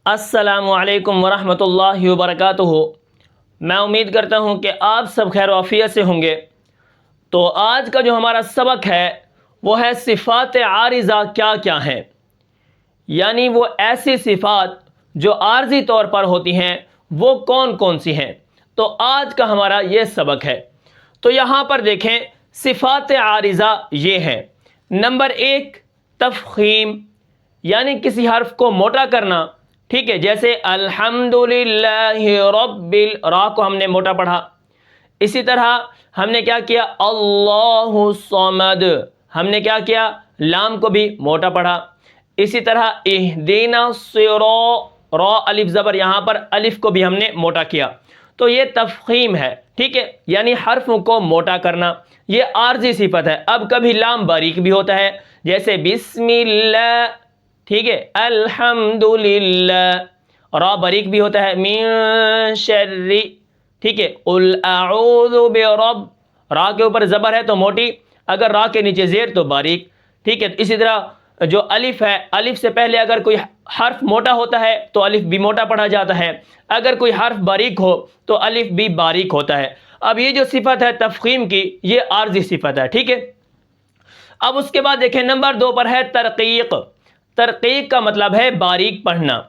السلام علیکم ورحمۃ اللہ وبرکاتہ۔ میں امید کرتا ہوں کہ آپ سب خیر و عافیت سے ہوں گے۔ تو آج کا جو ہمارا سبق ہے وہ ہے صفات عارضہ کیا کیا ہیں، یعنی وہ ایسی صفات جو عارضی طور پر ہوتی ہیں وہ کون کون سی ہیں۔ تو آج کا ہمارا یہ سبق ہے۔ تو یہاں پر دیکھیں صفات عارضہ یہ ہیں۔ نمبر 1 تفخیم، یعنی کسی حرف کو موٹا کرنا، ٹھیک ہے، جیسے الحمدللہ را کو ہم نے موٹا پڑھا۔ اسی طرح ہم نے کیا کیا، اللہ الصمد، ہم نے کیا کیا، لام کو بھی موٹا پڑھا۔ اسی طرح اہدینا الصراط، را الف زبر، یہاں پر الف کو بھی ہم نے موٹا کیا۔ تو یہ تفخیم ہے، ٹھیک ہے، یعنی حرف کو موٹا کرنا، یہ عارضی صفت ہے۔ اب کبھی لام باریک بھی ہوتا ہے، جیسے بسم اللہ، ٹھیک ہے، الحمدللہ، را باریک بھی ہوتا ہے، من شر، ٹھیک ہے، قل اعوذ برب، را کے اوپر زبر ہے تو موٹی، اگر را کے نیچے زیر تو باریک، ٹھیک ہے۔ اسی طرح جو الف ہے، الف سے پہلے اگر کوئی حرف موٹا ہوتا ہے تو الف بھی موٹا پڑھا جاتا ہے، اگر کوئی حرف باریک ہو تو الف بھی باریک ہوتا ہے۔ اب یہ جو صفت ہے تفخیم کی، یہ عارضی صفت ہے، ٹھیک ہے۔ اب اس کے بعد دیکھیں نمبر 2 پر ہے ترقیق۔ ترقیق کا مطلب ہے باریک پڑھنا۔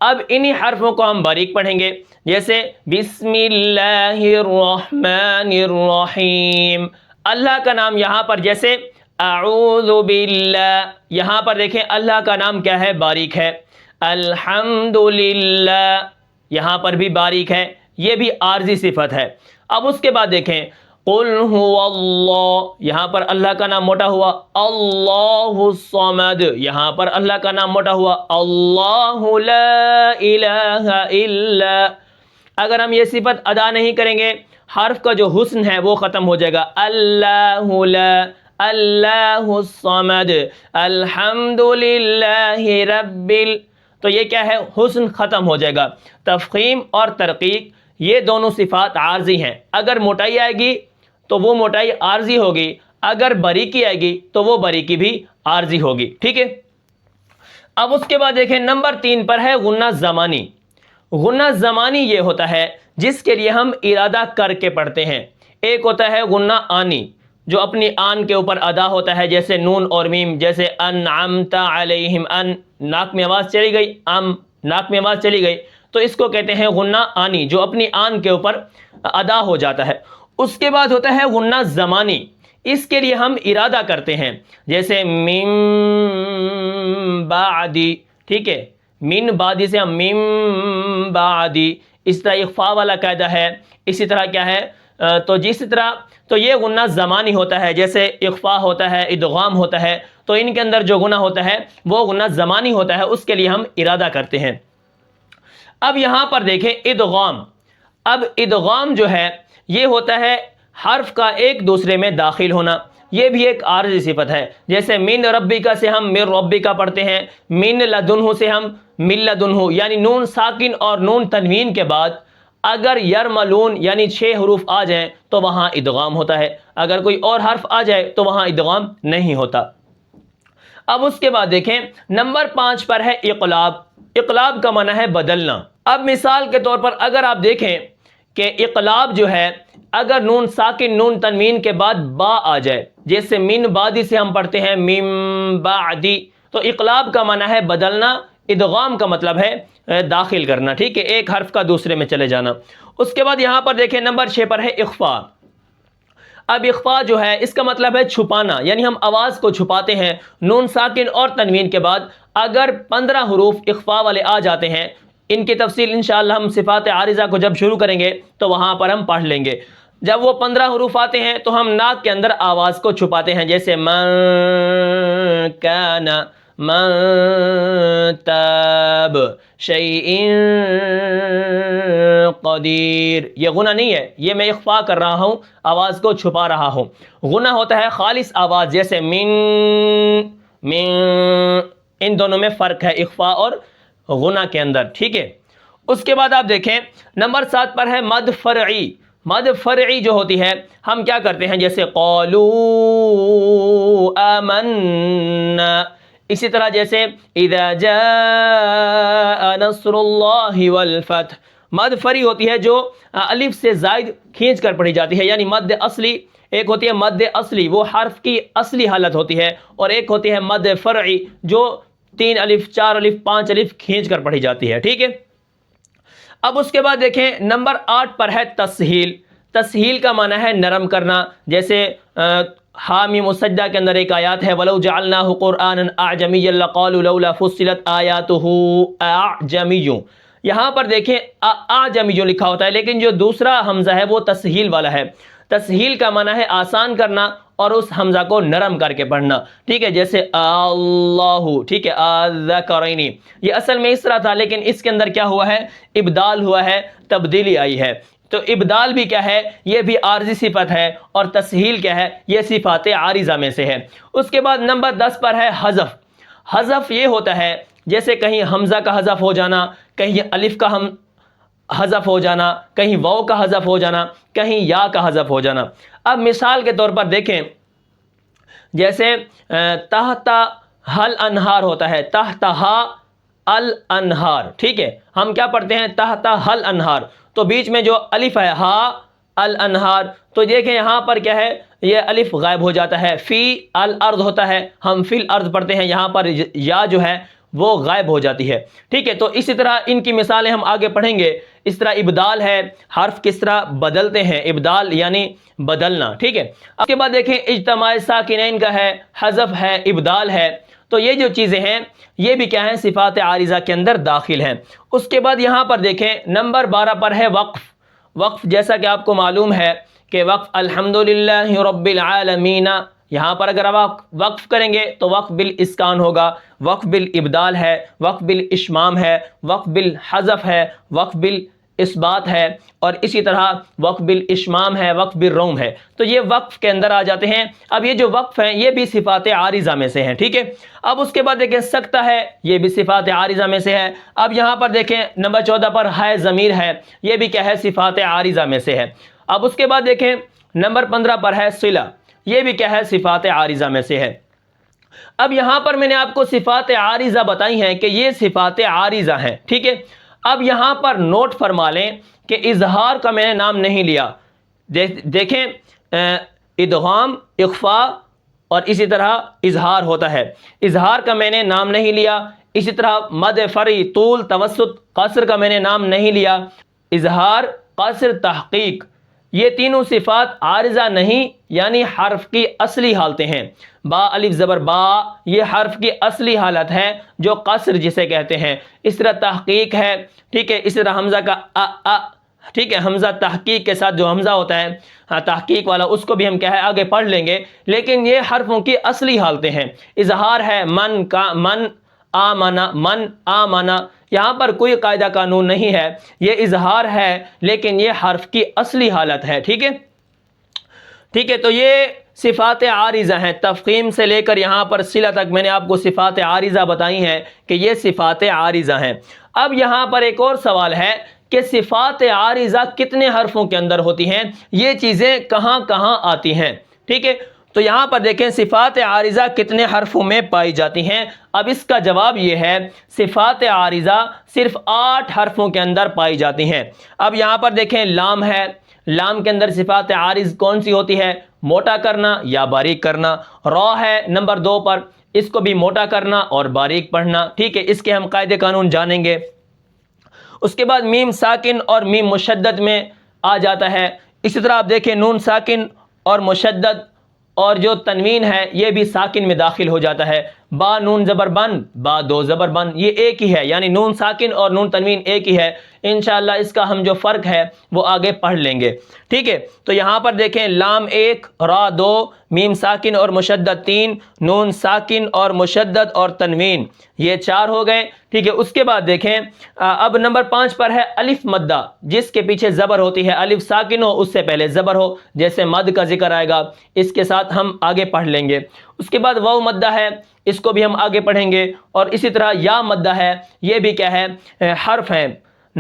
اب انہی حرفوں کو ہم باریک پڑھیں گے، جیسے بسم اللہ الرحمن الرحیم، اللہ کا نام یہاں پر جیسے اعوذ باللہ، یہاں پر دیکھیں اللہ کا نام کیا ہے، باریک ہے۔ الحمدللہ، یہاں پر بھی باریک ہے، یہ بھی عارضی صفت ہے۔ اب اس کے بعد دیکھیں قل هو اللہ، یہاں پر اللہ کا نام موٹا ہوا، اللہ الصمد، یہاں پر اللہ کا نام موٹا ہوا، اللہ لا الہ الا، اگر ہم یہ صفت ادا نہیں کریں گے حرف کا جو حسن ہے وہ ختم ہو جائے گا، اللہ لا، اللہ الصمد، الحمد للہ رب تو یہ کیا ہے، حسن ختم ہو جائے گا۔ تفخیم اور ترقیق یہ دونوں صفات عارضی ہیں، اگر موٹائی آئے گی تو وہ موٹائی عارضی ہوگی، اگر باریکی آئے گی تو وہ باریکی بھی عارضی ہوگی، ٹھیک ہے۔ اب اس کے بعد دیکھیں نمبر 3 پر ہے غنہ زمانی۔ غنہ زمانی یہ ہوتا ہے جس کے لیے ہم ارادہ کر کے پڑھتے ہیں۔ ایک ہوتا ہے غنہ آنی، جو اپنی آن کے اوپر ادا ہوتا ہے، جیسے نون اور میم، جیسے انعمت علیہم، ان ناک میں آواز چلی گئی، ناک میں آواز چلی گئی، تو اس کو کہتے ہیں غنہ آنی، جو اپنی آن کے اوپر ادا ہو جاتا ہے۔ اس کے بعد ہوتا ہے غنہ زمانی، اس کے لیے ہم ارادہ کرتے ہیں، جیسے من بعدی، ٹھیک ہے، من بعدی سے ہم من بعدی، اس طرح اخفاء والا قاعدہ ہے۔ اسی طرح کیا ہے، تو جس طرح تو یہ غنہ زمانی ہوتا ہے، جیسے اخفاء ہوتا ہے، ادغام ہوتا ہے، تو ان کے اندر جو غنہ ہوتا ہے وہ غنہ زمانی ہوتا ہے، اس کے لیے ہم ارادہ کرتے ہیں۔ اب یہاں پر دیکھیں ادغام۔ اب ادغام جو ہے یہ ہوتا ہے حرف کا ایک دوسرے میں داخل ہونا، یہ بھی ایک عارضی صفت ہے، جیسے من ربک سے ہم من ربک پڑھتے ہیں، من لدنہ سے ہم من لدنہ، یعنی نون ساکن اور نون تنوین کے بعد اگر یرملون یعنی 6 حروف آ جائیں تو وہاں ادغام ہوتا ہے، اگر کوئی اور حرف آ جائے تو وہاں ادغام نہیں ہوتا۔ اب اس کے بعد دیکھیں نمبر 5 پر ہے اقلاب۔ اقلاب کا معنی ہے بدلنا۔ اب مثال کے طور پر اگر آپ دیکھیں کہ اقلاب جو ہے، اگر نون ساکن نون تنوین کے بعد با آ جائے، جیسے من بعدی سے ہم پڑھتے ہیں من بعدی، تو اقلاب کا معنی ہے بدلنا، ادغام کا مطلب ہے داخل کرنا، ٹھیک ہے، ایک حرف کا دوسرے میں چلے جانا۔ اس کے بعد یہاں پر دیکھیں نمبر 6 پر ہے اخفاء۔ اب اخفاء جو ہے اس کا مطلب ہے چھپانا، یعنی ہم آواز کو چھپاتے ہیں، نون ساکن اور تنوین کے بعد اگر 15 حروف اخفاء والے آ جاتے ہیں، ان کی تفصیل انشاءاللہ ہم صفات عارضہ کو جب شروع کریں گے تو وہاں پر ہم پڑھ لیں گے۔ جب وہ 15 حروف آتے ہیں تو ہم ناک کے اندر آواز کو چھپاتے ہیں، جیسے من کان، من تاب، شیء قدیر، یہ غنہ نہیں ہے، یہ میں اخفاء کر رہا ہوں، آواز کو چھپا رہا ہوں۔ غنہ ہوتا ہے خالص آواز، جیسے من، ان دونوں میں فرق ہے اخفاء اور غنہ کے اندر، ٹھیک ہے۔ اس کے بعد آپ دیکھیں نمبر 7 پر ہے مد فرعی۔ مد فرعی جو ہوتی ہے ہم کیا کرتے ہیں، جیسے قالوا آمنا، اسی طرح جیسے اذا جاء نصر اللہ والفتح، مد فری ہوتی ہے جو الف سے زائد کھینچ کر پڑھی جاتی ہے، یعنی مد اصلی ایک ہوتی ہے مد اصلی، وہ حرف کی اصلی حالت ہوتی ہے، اور ایک ہوتی ہے مد فرعی جو 3 الف 4 الف 5 الف کھینچ کر پڑھی جاتی ہے، ٹھیک ہے۔ اب اس کے بعد دیکھیں نمبر 8 پر ہے تسہیل۔ تسہیل کا معنی ہے نرم کرنا، جیسے حامیم سجدہ کے اندر ایک آیات ہے وَلَوْ جَعَلْنَاهُ قُرْآنًا أَعْجَمِيًّا لَقَالُوا لَوْلَا فُصِّلَتْ آيَاتُهُ أَعْجَمِيٌّ، یہاں پر دیکھیں اعجمی لکھا ہوتا ہے، لیکن جو دوسرا حمزہ ہے وہ تسہیل والا ہے۔ تسہیل کا معنی ہے آسان کرنا اور اس حمزہ کو نرم کر کے پڑھنا، ٹھیک ہے، جیسے اللہ، ٹھیک ہے، الذکرین، یہ اصل میں اس طرح تھا لیکن اس کے اندر کیا ہوا ہے، ابدال ہوا ہے، تبدیلی آئی ہے۔ تو ابدال بھی کیا ہے، یہ بھی عارضی صفت ہے، اور تسہیل کیا ہے، یہ صفات عارضہ میں سے ہے۔ اس کے بعد نمبر 10 پر ہے حذف۔ حذف یہ ہوتا ہے جیسے کہیں حمزہ کا حذف ہو جانا، کہیں الف کا حذف ہو جانا، کہیں واو کا حذف ہو جانا، کہیں یا کا حذف ہو جانا۔ اب مثال کے طور پر دیکھیں، جیسے تحت حل انہار ہوتا ہے، تحتہا الانہار، ٹھیک ہے، ہم کیا پڑھتے ہیں تحت حل انہار، تو بیچ میں جو الف ہے ہا الانہار، تو دیکھیں یہاں پر کیا ہے، یہ الف غائب ہو جاتا ہے، فی الارض ہوتا ہے، ہم فی الارض پڑھتے ہیں، یہاں پر یا جو ہے وہ غائب ہو جاتی ہے، ٹھیک ہے۔ تو اسی طرح ان کی مثالیں ہم آگے پڑھیں گے۔ اس طرح ابدال ہے، حرف کس طرح بدلتے ہیں، ابدال یعنی بدلنا، ٹھیک ہے۔ اس کے بعد دیکھیں اجتماع ساکنین کا ہے، حذف ہے، ابدال ہے، تو یہ جو چیزیں ہیں یہ بھی کیا ہیں، صفات عارضہ کے اندر داخل ہیں۔ اس کے بعد یہاں پر دیکھیں نمبر 12 پر ہے وقف۔ وقف جیسا کہ آپ کو معلوم ہے کہ وقف الحمدللہ رب العالمین، یہاں پر اگر آپ وقف کریں گے تو وقف بالاسکان ہوگا، وقف بالابدال ہے، وقف بالاشمام ہے، وقف بالحذف ہے، وقف بالاثبات ہے، اور اسی طرح وقف بالاشمام ہے، وقف بالروم ہے، تو یہ وقف کے اندر آ جاتے ہیں۔ اب یہ جو وقف ہیں یہ بھی صفات عارضہ میں سے ہیں، ٹھیک ہے۔ اب اس کے بعد دیکھیں سکتہ ہے، یہ بھی صفات عارضہ میں سے ہے۔ اب یہاں پر دیکھیں نمبر 14 پر ہے ضمیر ہے، یہ بھی کیا ہے، صفات عارضہ میں سے ہے۔ اب اس کے بعد دیکھیں نمبر 15 پر ہے صلہ، یہ بھی کیا ہے، صفات عارضہ میں سے ہے۔ اب یہاں پر میں نے آپ کو صفات عارضہ بتائی ہیں کہ یہ صفات عارضہ ہیں، ٹھیک ہے۔ اب یہاں پر نوٹ فرما لیں کہ اظہار کا میں نے نام نہیں لیا، دیکھیں ادغام، اخفا اور اسی طرح اظہار ہوتا ہے، اظہار کا میں نے نام نہیں لیا، اسی طرح مد فرعی، طول، توسط، قصر کا میں نے نام نہیں لیا۔ اظہار، قصر، تحقیق، یہ تینوں صفات عارضہ نہیں، یعنی حرف کی اصلی حالتیں ہیں۔ با الف زبر با، یہ حرف کی اصلی حالت ہے جو قصر جسے کہتے ہیں۔ اس طرح تحقیق ہے، ٹھیک ہے، اس طرح حمزہ کا ا، ٹھیک ہے، حمزہ تحقیق کے ساتھ جو حمزہ ہوتا ہے تحقیق والا، اس کو بھی ہم کیا ہے آگے پڑھ لیں گے، لیکن یہ حرفوں کی اصلی حالتیں ہیں۔ اظہار ہے من کا، من آمنا، من آمنا، یہاں پر کوئی قاعدہ قانون نہیں ہے، یہ اظہار ہے لیکن یہ حرف کی اصلی حالت ہے، ٹھیک ہے، ٹھیک ہے۔ تو یہ صفات عارضہ ہیں، تفخیم سے لے کر یہاں پر صلہ تک میں نے آپ کو صفات عارضہ بتائی ہیں کہ یہ صفات عارضہ ہیں۔ اب یہاں پر ایک اور سوال ہے کہ صفات عارضہ کتنے حرفوں کے اندر ہوتی ہیں، یہ چیزیں کہاں کہاں آتی ہیں، ٹھیک ہے۔ تو یہاں پر دیکھیں صفات عارضہ کتنے حرفوں میں پائی جاتی ہیں۔ اب اس کا جواب یہ ہے صفات عارضہ صرف 8 حرفوں کے اندر پائی جاتی ہیں۔ اب یہاں پر دیکھیں لام ہے، لام کے اندر صفات عارض کون سی ہوتی ہے، موٹا کرنا یا باریک کرنا۔ را ہے نمبر 2 پر، اس کو بھی موٹا کرنا اور باریک پڑھنا، ٹھیک ہے، اس کے ہم قاعدے قانون جانیں گے۔ اس کے بعد میم ساکن اور میم مشدد میں آ جاتا ہے۔ اسی طرح آپ دیکھیں نون ساکن اور مشدد اور جو تنوین ہے یہ بھی ساکن میں داخل ہو جاتا ہے۔ با نون زبر بن، با دو زبر بن، یہ ایک ہی ہے، یعنی نون ساکن اور نون تنوین ایک ہی ہے۔ انشاءاللہ اس کا ہم جو فرق ہے وہ آگے پڑھ لیں گے، ٹھیک ہے۔ تو یہاں پر دیکھیں لام 1، را 2، میم ساکن اور مشدد 3، نون ساکن اور مشدد اور تنوین، یہ 4 ہو گئے، ٹھیک ہے۔ اس کے بعد دیکھیں اب نمبر 5 پر ہے الف مدہ، جس کے پیچھے زبر ہوتی ہے، الف ساکن ہو اس سے پہلے زبر ہو، جیسے مد کا ذکر آئے گا، اس کے ساتھ ہم آگے پڑھ لیں گے۔ اس کے بعد واو مدہ ہے، اس کو بھی ہم آگے پڑھیں گے، اور اسی طرح یا مدہ ہے، یہ بھی کیا ہے، حرف ہیں۔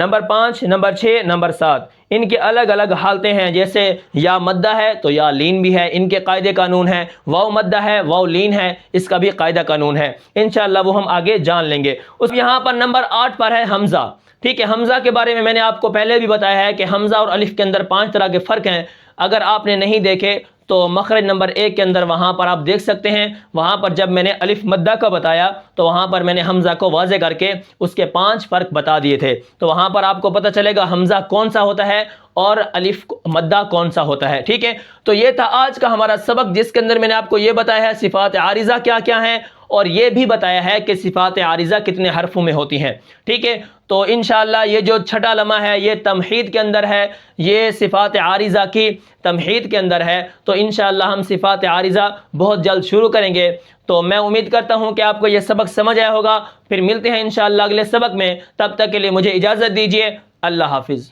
نمبر 5، نمبر 6، نمبر 7 ان کے الگ الگ حالتیں ہیں، جیسے یا مدہ ہے تو یا لین بھی ہے، ان کے قاعدے قانون ہیں، واو مدہ ہے، واو لین ہے، اس کا بھی قاعدہ قانون ہے، انشاءاللہ وہ ہم آگے جان لیں گے۔ اس یہاں پر نمبر 8 پر ہے حمزہ، ٹھیک ہے۔ حمزہ کے بارے میں نے آپ کو پہلے بھی بتایا ہے کہ حمزہ اور الف کے اندر 5 طرح کے فرق ہیں، اگر آپ نے نہیں دیکھے تو مخرج نمبر 1 کے اندر وہاں پر آپ دیکھ سکتے ہیں، وہاں پر جب میں نے الف مدہ کا بتایا تو وہاں پر میں نے حمزہ کو واضح کر کے اس کے 5 فرق بتا دیے تھے، تو وہاں پر آپ کو پتہ چلے گا حمزہ کون سا ہوتا ہے اور الف مدہ کون سا ہوتا ہے، ٹھیک ہے۔ تو یہ تھا آج کا ہمارا سبق، جس کے اندر میں نے آپ کو یہ بتایا ہے صفات عارضہ کیا کیا ہیں، اور یہ بھی بتایا ہے کہ صفات عارضہ کتنے حرفوں میں ہوتی ہیں، ٹھیک ہے۔ تو انشاءاللہ یہ جو چھٹا لمحہ ہے یہ تمہید کے اندر ہے، یہ صفات عارضہ کی تمہید کے اندر ہے، تو انشاءاللہ ہم صفات عارضہ بہت جلد شروع کریں گے۔ تو میں امید کرتا ہوں کہ آپ کو یہ سبق سمجھ آیا ہوگا، پھر ملتے ہیں انشاءاللہ اگلے سبق میں، تب تک کے لیے مجھے اجازت دیجیے، اللہ حافظ۔